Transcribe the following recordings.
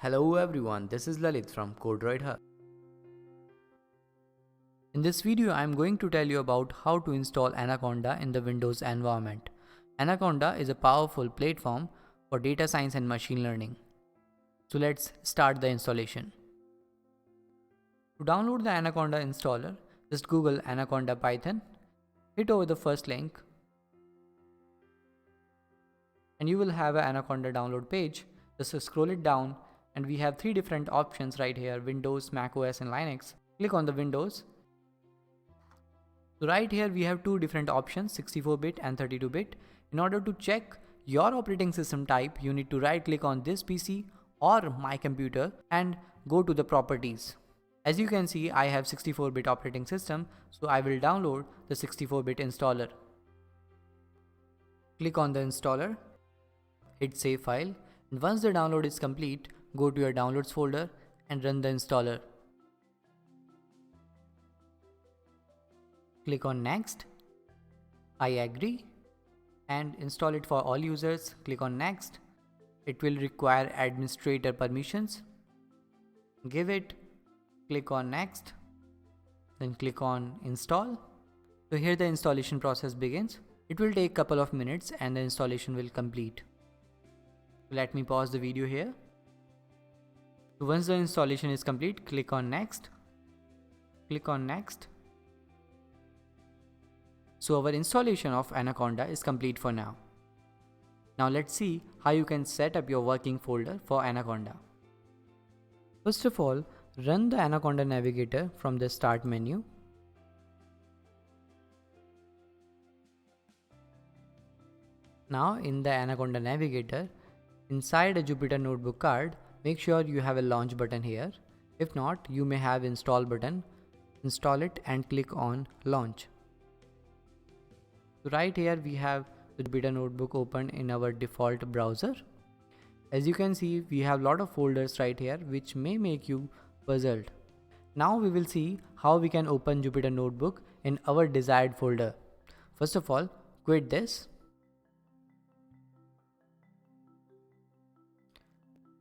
Hello everyone, this is Lalit from CodroidHub. In this video, I am going to tell you about how to install Anaconda in the Windows environment. Anaconda is a powerful platform for data science and machine learning. So let's start the installation. To download the Anaconda installer, just Google Anaconda Python, hit over the first link, and you will have an Anaconda download page. Just scroll it down and we have three different options right here: Windows, Mac OS and Linux. Click on the Windows. So right here we have two different options, 64-bit and 32-bit. In order to check your operating system type, you need to right click on this PC or my computer and go to the properties. As you can see, I have 64-bit operating system, so I will download the 64-bit installer. Click on the installer, hit save file, and once the download is complete, go to your downloads folder and run the installer. Click on next, I agree, and install it for all users. Click on next. It will require administrator permissions. Give it, click on next, then click on install. So here the installation process begins. It will take a couple of minutes and the installation will complete. Let me pause the video here. So once the installation is complete, click on next. Click on next. So our installation of Anaconda is complete for now. Now let's see how you can set up your working folder for Anaconda. First of all, run the Anaconda navigator from the start menu. Now in the Anaconda navigator, inside a Jupyter Notebook card, make sure you have a launch button here. If not, you may have install button. Install it and click on launch. So right here we have the Jupyter Notebook open in our default browser. As you can see, we have a lot of folders right here which may make you puzzled. Now we will see how we can open Jupyter Notebook in our desired folder. First of all, quit this.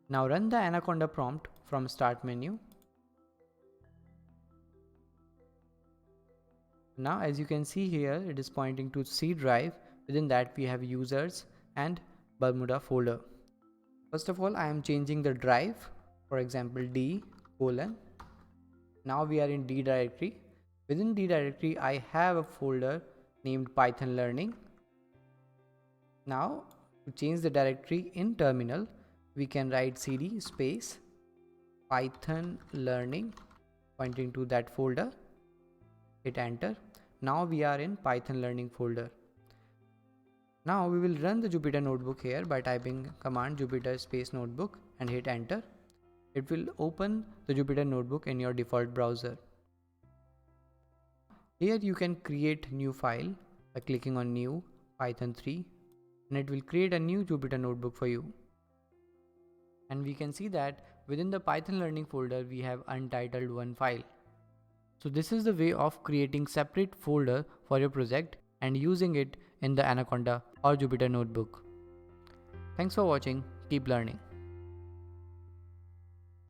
Now run the Anaconda prompt from start menu. Now as you can see here, it is pointing to C drive. Within that we have users and Bermuda folder. First of all, I am changing the drive, for example D:. Now we are in D directory. Within D directory I have a folder named Python learning. Now to change the directory in terminal, we can write cd space Python learning pointing to that folder. Hit enter. Now we are in Python learning folder. Now we will run the Jupyter Notebook here by typing command Jupyter space notebook and hit enter. It will open the Jupyter Notebook in your default browser. Here you can create new file by clicking on new Python 3 and it will create a new Jupyter Notebook for you. And we can see that within the Python learning folder we have untitled one file. So this is the way of creating separate folder for your project and using it in the Anaconda or Jupyter Notebook. Thanks for watching. Keep learning.